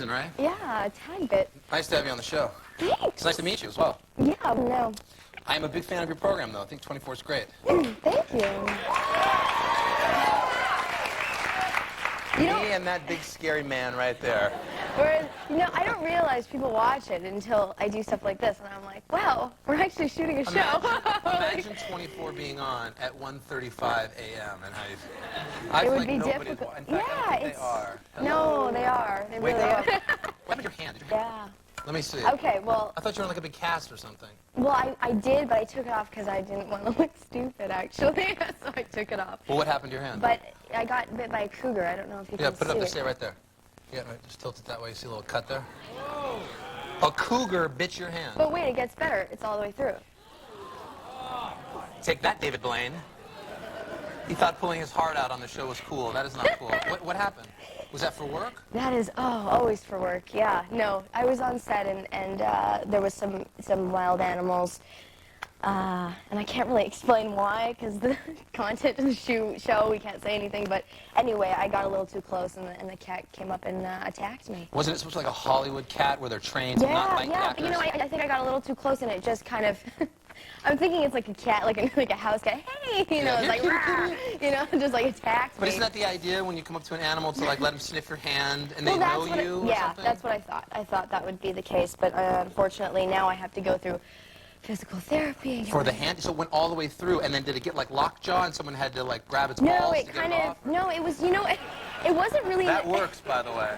Carson, right? Yeah, a tad bit. Nice to have you on the show. Thanks. It's nice to meet you as well. Yeah, no. I'm a big fan of your program, though. I think 24 is great. Thank you. Me and that big scary man right there. Whereas, I don't realize people watch it until I do stuff like this, and I'm like, wow, we're actually shooting a show. Imagine 24 being on at 1:35 a.m. and how you feel. I It feel would like be nobody's difficult. In fact, I don't think they are. No, they are. They Wake really up. are. What happened to your hand? Did your hand? Yeah. Let me see. Okay, well, I thought you were on like a big cast or something. well, I did, but I took it off because I didn't want to look stupid, actually, so I took it off. Well, what happened to your hand? But I got bit by a cougar. I don't know if you Yeah, can put it see up there. Stay right there. Yeah, right, just tilt it that way. You see a little cut there? A cougar bit your hand. But wait, it gets better. It's all the way through. Take that, David Blaine. He thought pulling his heart out on the show was cool. That is not cool. What happened? Was that for work? That is, always for work, yeah. No, I was on set, and there was some wild animals, and I can't really explain why, because the content of the show, we can't say anything, but anyway, I got a little too close, and the cat came up and attacked me. Wasn't it supposed to be like a Hollywood cat where they're trained to not bite Yeah, actors? but I think I got a little too close, and it just kind of... I'm thinking it's like a cat, like a house cat. Hey, it's like, rah, just like attacked me. But isn't that the idea when you come up to an animal to like let them sniff your hand and they well, know you? Yeah, or something? that's what I thought. I thought that would be the case, but unfortunately now I have to go through physical therapy. For the hand, so it went all the way through, and then did it get like lockjaw, and someone had to like grab its balls to get it off? No, it was, it wasn't really. That works, by the way.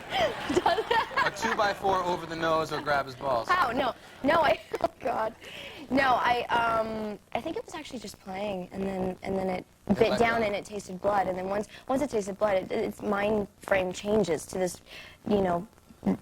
Does that? A 2x4 over the nose or grab his balls. How? No, oh God. No, I think it was actually just playing, and then it bit down and it tasted blood, and then once it tasted blood, its mind frame changes to this,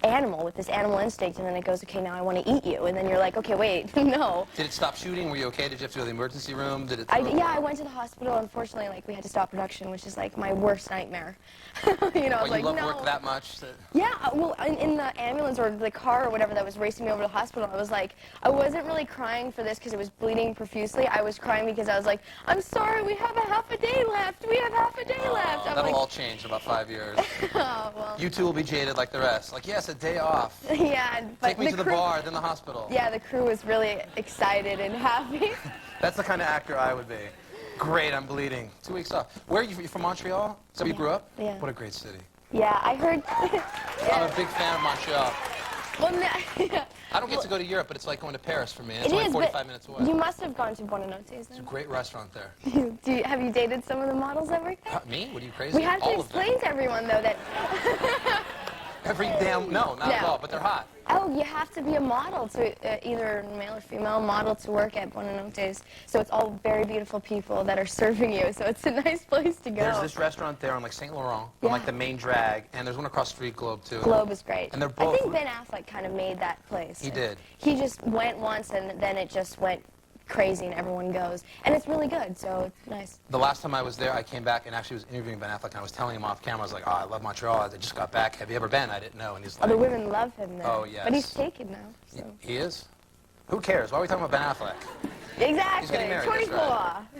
animal with this animal instinct, and then it goes, okay, now I want to eat you, and then you're like, okay, wait, no. Did it stop shooting? Were you okay? Did you have to go to the emergency room? Did it? Yeah, I went to the hospital. Unfortunately, we had to stop production, which is like my worst nightmare. I was like, you love no. work that much? Yeah, well, in the ambulance or the car or whatever that was racing me over to the hospital, I was like, I wasn't really crying for this because it was bleeding profusely. I was crying because I was like, I'm sorry, we have a half a day left. We have half a day left. That'll all change in about 5 years. Oh, well. You two will be jaded like the rest. Like, yes, a day off. Yeah, but Take me to the bar, then the hospital. Yeah, the crew was really excited and happy. That's the kind of actor I would be. Great, I'm bleeding. 2 weeks off. Where are you? You from Montreal? Is that where you grew up? Yeah. What a great city. Yeah, I heard. I'm a big fan of Montreal. Well, yeah. I don't get to go to Europe, but it's like going to Paris for me. It's It only is, 45 minutes away. You must have gone to Buonanottes It's a then. great restaurant there. Have you dated some of the models that work there? Me? What are you crazy? We have to All of them. explain to everyone, though, that... Every damn... No, not at all, but they're hot. Oh, you have to be a model, to either male or female model, to work at Buonanottes. So it's all very beautiful people that are serving you, so it's a nice place to go. There's this restaurant there on like St. Laurent, on like the main drag, and there's one across the street, Globe, too. Globe is great. And they're both... I think Ben Affleck kind of made that place. He did. He just went once, and then it just went crazy, and everyone goes. And it's really good, so it's nice. The last time I was there, I came back and actually was interviewing Ben Affleck, and I was telling him off camera, I was like, oh, I love Montreal. I just got back. Have you ever been? I didn't know. And he's like... Oh, the women love him there. Oh, yes. But he's taken now, so... He is? Who cares? Why are we talking about Ben Affleck? Exactly. He's getting married, 24.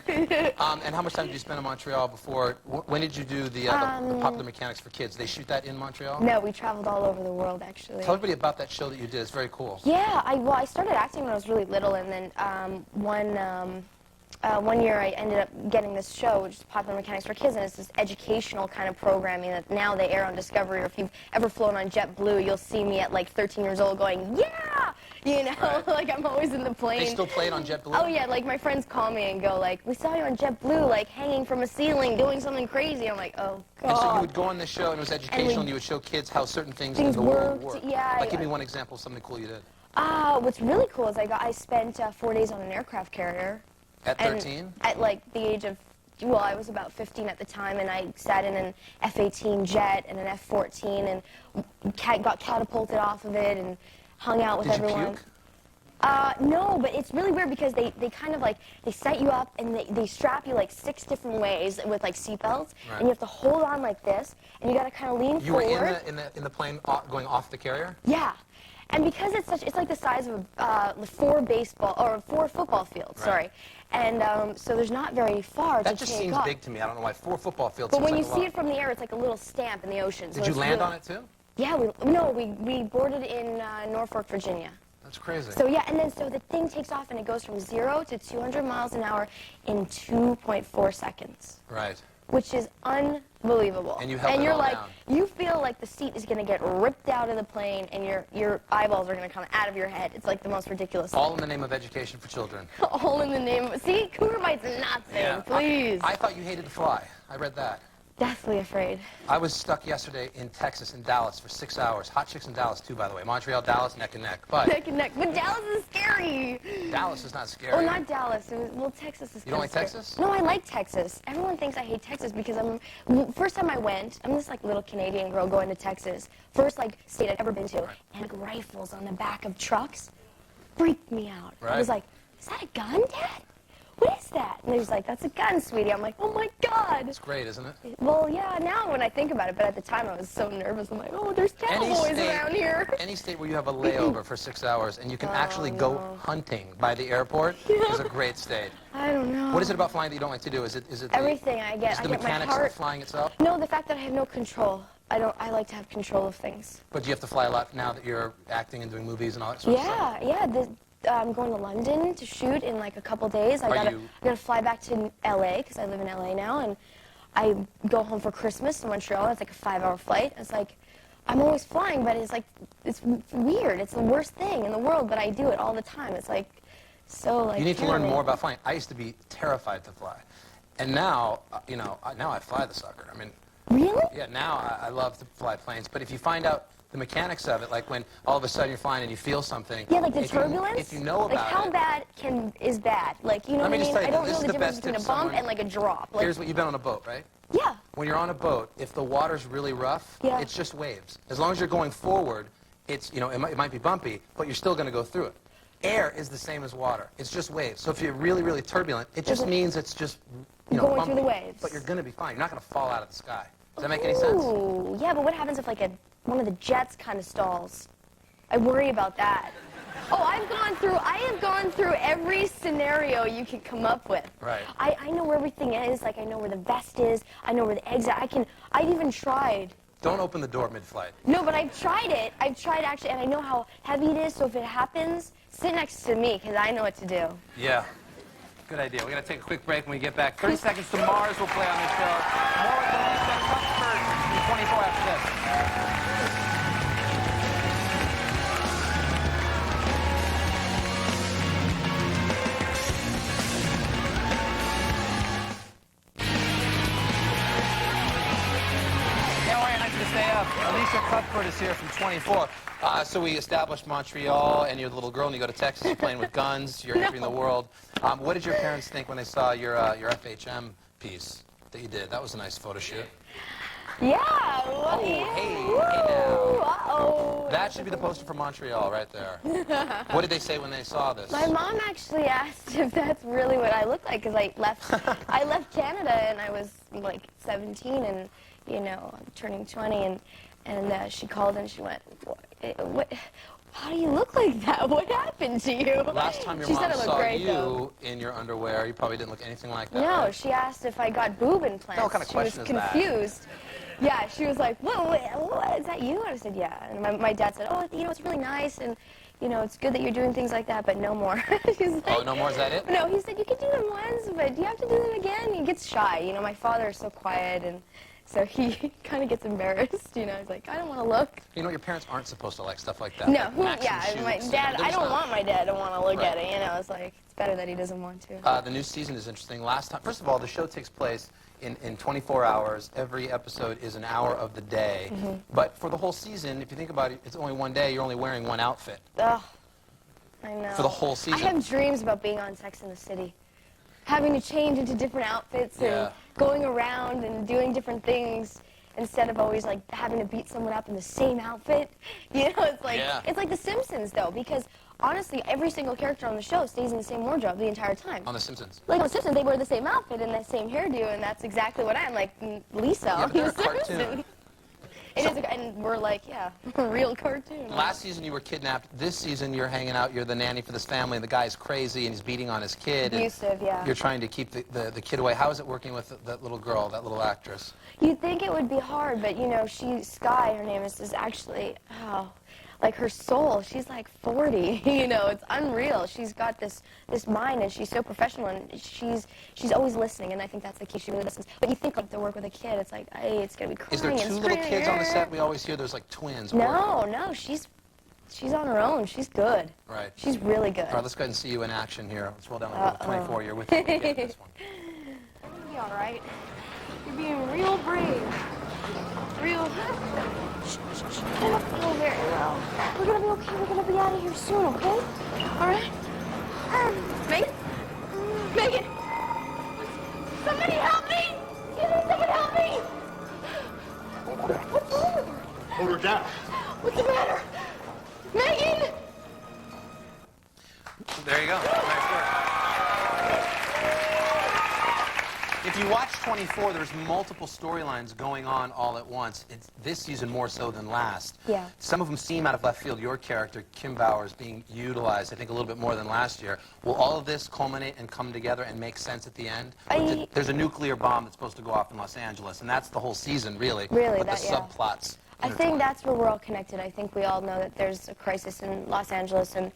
that's And how much time did you spend in Montreal before? When did you do the Popular Mechanics for Kids? They shoot that in Montreal? No, we traveled all over the world, actually. Tell everybody about that show that you did. It's very cool. Yeah, I started acting when I was really little, and then one year I ended up getting this show, which is Popular Mechanics for Kids, and it's this educational kind of programming that now they air on Discovery, or if you've ever flown on JetBlue, you'll see me at like 13 years old going, yeah! Right. Like I'm always in the plane. They still play it on JetBlue? Oh yeah, like my friends call me and go like, we saw you on JetBlue, like hanging from a ceiling, doing something crazy. I'm like, oh God. And so you would go on the show, and it was educational, and you would show kids how certain things in the world work. Yeah. Like, give me one example of something cool you did. What's really cool is I spent 4 days on an aircraft carrier. At 13? At like the age of, well, I was about 15 at the time, and I sat in an F-18 jet and an F-14 and got catapulted off of it and hung out with everyone. Did you puke? No, but it's really weird because they kind of like, they set you up and they strap you like 6 different ways with like seatbelts, and you have to hold on like this, and you got to kind of lean forward. You were in the plane going off the carrier? Yeah. And because it's like the size of 4 football fields, sorry. And so there's not very far to take off. That just seems big to me. I don't know why. 4 football fields But when you seems like see it from the air, it's like a little stamp in the ocean. Did you land on it too? Yeah, we boarded in Norfolk, Virginia. That's crazy. So yeah, and then so the thing takes off and it goes from 0 to 200 miles an hour in 2.4 seconds. Right. Which is unbelievable. And you held and it you're all like, down. you feel like the seat is going to get ripped out of the plane and your eyeballs are going to come out of your head. It's like the most ridiculous All thing. in the name of education for children. All in the name of... See, Cougar Bite's nothing, please. I thought you hated to fly. I read that. Deathly afraid. I was stuck yesterday in Texas, in Dallas, for 6 hours. Hot chicks in Dallas, too, by the way. Montreal, Dallas, neck and neck. But Neck and neck. But Dallas is scary. Dallas is not scary. Oh, not Dallas. Well, Texas is You don't like scary. Texas? No, I like Texas. Everyone thinks I hate Texas because first time I went, I'm this like little Canadian girl going to Texas. First like state I'd ever been to. Right. And like rifles on the back of trucks freaked me out. Right. I was like, is that a gun, Dad? What is that? And he was like, that's a gun, sweetie. I'm like, oh my God. It's great, isn't it? Well, yeah, now when I think about it, but at the time I was so nervous. I'm like, oh, there's cowboys around here. Any state where you have a layover for 6 hours and you can actually go hunting by the airport is a great state. I don't know. What is it about flying that you don't like to do? Is it Everything I get. Is I the get my mechanics heart. of flying itself? No, the fact that I have no control. I like to have control of things. But do you have to fly a lot now that you're acting and doing movies and all that sort of stuff? Yeah. I'm going to London to shoot in like a couple days. I gotta fly back to LA because I live in LA now, and I go home for Christmas to Montreal. It's like a 5-hour flight. It's like I'm always flying, but it's weird. It's the worst thing in the world, but I do it all the time. It's like so like. You need to learn more about flying. I used to be terrified to fly, and now now I fly the sucker. I mean. Really? Yeah. Now I love to fly planes, but if you find out the mechanics of it, like when all of a sudden you're flying and you feel something. Yeah, like the turbulence. If you know about like how it. bad is bad? Like you know what I mean? I don't know the difference between a bump and like a drop. Like, Here's what you've been on a boat, right? Yeah. When you're on a boat, if the water's really rough, it's just waves. As long as you're going forward, it's it might be bumpy, but you're still going to go through it. Air is the same as water. It's just waves. So if you're really, really turbulent, it just means it's just going bumpy, through the waves. But you're going to be fine. You're not going to fall out of the sky. Does that make any sense? Ooh, yeah, but what happens if like one of the jets kind of stalls? I worry about that. Oh, I have gone through every scenario you can come up with. Right. I know where everything is. Like I know where the vest is. I know where the exit. I've even tried. Don't open the door mid-flight. No, but I've tried it. I've tried actually, and I know how heavy it is. So if it happens, sit next to me because I know what to do. Yeah. Good idea. We're going to take a quick break. When we get back, 30 Seconds to Mars will play on the show. More with Elisha and Cuthbert in 24 after this. Stay up. Elisha Cuthbert is here from 24. So we established Montreal, and you're the little girl, and you go to Texas, you're playing with guns, you're entering the world. What did your parents think when they saw your FHM piece that you did? That was a nice photo shoot. Yeah. Oh, hey now. Uh-oh. That should be the poster for Montreal right there. What did they say when they saw this? My mom actually asked if that's really what I look like because I left Canada and I was like 17 and I'm turning 20 and she called and she went, what? How do you look like that? What happened to you? Last time your mom saw you in your underwear, you probably didn't look anything like that. No, right? She asked if I got boob implants. What kind of question She was is confused. Yeah, she was like, what, is that you? And I said, yeah. And my dad said, oh, it's really nice, and, it's good that you're doing things like that, but no more. She's like, oh, no more? Is that it? No, he said, you can do them once, but do you have to do them again? He gets shy. My father is so quiet, and so he kind of gets embarrassed. He's like, I don't want to look. Your parents aren't supposed to like stuff like that. No, like my dad, I don't want my dad to want to look at it, It's like, it's better that he doesn't want to. The new season is interesting. Last time, first of all, the show takes place in 24 hours. Every episode is an hour of the day. Mm-hmm. But for the whole season, if you think about it, it's only one day. You're only wearing one outfit. Ugh, I know. For the whole season. I have dreams about being on Sex and the City. Having to change into different outfits and going around and doing different things instead of always like having to beat someone up in the same outfit. It's like The Simpsons though, because honestly, every single character on the show stays in the same wardrobe the entire time. On The Simpsons. Like on The Simpsons, they wear the same outfit and the same hairdo, and that's exactly what I am, like Lisa Yeah, on but they're The a cartoon. Simpsons. It is, and we're like, yeah, a real cartoon. Last season you were kidnapped. This season you're hanging out. You're the nanny for this family, and the guy's crazy, and he's beating on his kid. Abusive, yeah. You're trying to keep the kid away. How is it working with that little girl, that little actress? You'd think it would be hard, but, you know, Sky, her name is actually, like her soul, she's like 40, you know, it's unreal. She's got this mind, and she's so professional, and she's always listening, and I think that's the key. She really listens. But you think, like, to work with a kid, it's like, hey, it's gonna be crying. Is there two little kids on the set? We always hear there's like twins. No, she's on her own. She's good. Right. She's really good. All right, let's go ahead and see you in action here. Let's roll down the 24. You're with me. Get this one. You'll be all right. You're being real brave. Real. I don't feel very well. We're gonna be okay. We're gonna be out of here soon, okay? All right. Megan? Megan! Somebody help me! Someone help me! What's wrong with her? Hold her down. What's the matter? Megan! There you go. Nice work. If you watch 24, there's multiple storylines going on all at once. It's this season more so than last. Yeah. Some of them seem out of left field. Your character, Kim Bowers, being utilized, I think, a little bit more than last year. Will all of this culminate and come together and make sense at the end? There's a nuclear bomb that's supposed to go off in Los Angeles, and that's the whole season, really. Really, but the subplots. I think that's where we're all connected. I think we all know that there's a crisis in Los Angeles, and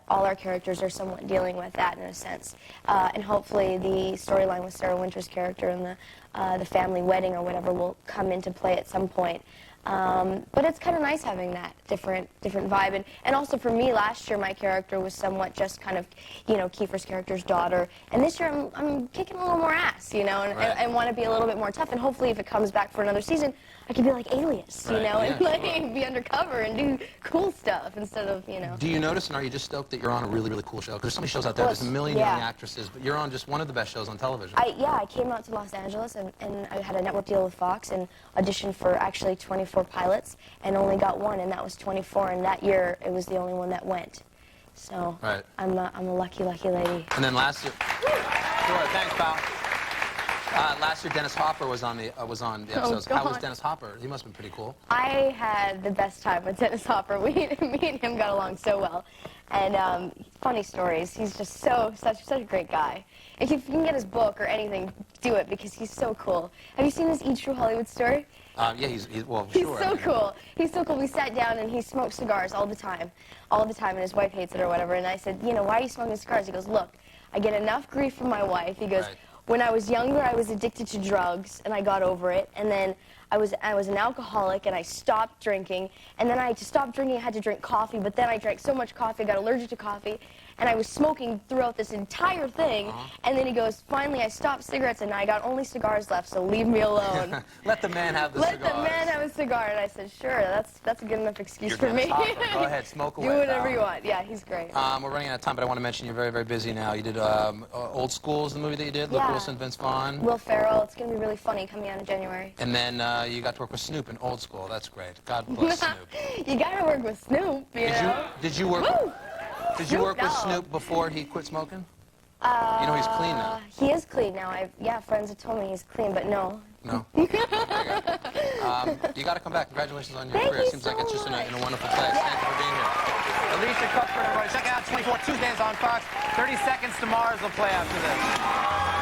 all our characters are somewhat dealing with that in a sense. And hopefully the storyline with Sarah Winter's character and the family wedding or whatever will come into play at some point. But it's kind of nice having that different vibe. And also for me, last year my character was somewhat just kind of, you know, Kiefer's character's daughter. And this year I'm kicking a little more ass, you know, and want to be a little bit more tough. And hopefully if it comes back for another season, I could be like Alias, you know, and like be undercover and do cool stuff instead of, you know. Do you notice, and are you just stoked that you're on a really, really cool show? Because there's so many shows out there. There's a million young actresses, but you're on just one of the best shows on television. I came out to Los Angeles, and I had a network deal with Fox and auditioned for actually 24 pilots and only got one, and that was 24. And that year, it was the only one that went. So I'm a lucky, lucky lady. And then last year, sure, thanks, pal. Last year, Dennis Hopper was on the episodes. How was Dennis Hopper? He must have been pretty cool. I had the best time with Dennis Hopper. Me and him got along so well. And funny stories. He's just such a great guy. If you can get his book or anything, do it because he's so cool. Have you seen his Eat True Hollywood story? Yeah, he's well, he's sure. He's so cool. He's so cool. We sat down and he smoked cigars all the time, and his wife hates it or whatever. And I said, you know, why are you smoking cigars? He goes, look, I get enough grief from my wife. He goes, when I was younger, I was addicted to drugs, and I got over it. And then I was an alcoholic, and I stopped drinking. And then I stopped drinking, I had to drink coffee. But then I drank so much coffee, I got allergic to coffee. And I was smoking throughout this entire thing. And then he goes, finally, I stopped cigarettes, and I got only cigars left, so leave me alone. Let the man have the cigar. Let the man have a cigar. And I said, sure, that's a good enough excuse You're for me. Go ahead, smoke away. Do whatever you want. Yeah, he's great. We're running out of time, but I want to mention you're very, very busy now. You did Old School is the movie that you did. Luke Wilson, Vince Vaughn. Will Ferrell. It's going to be really funny coming out in January. And then you got to work with Snoop in Old School. That's great. God bless Snoop. You got to work with Snoop, you know? Did you work? Woo! Did you work with Snoop before he quit smoking? You know he's clean now. He is clean now. Friends have told me he's clean, but no. No. You got to come back. Congratulations on your career. Seems like it's just in a wonderful place. Thank you for being here. Elisha, Cuthbert, everybody. Check it out 24 Tuesdays on Fox. 30 Seconds to Mars will play after this.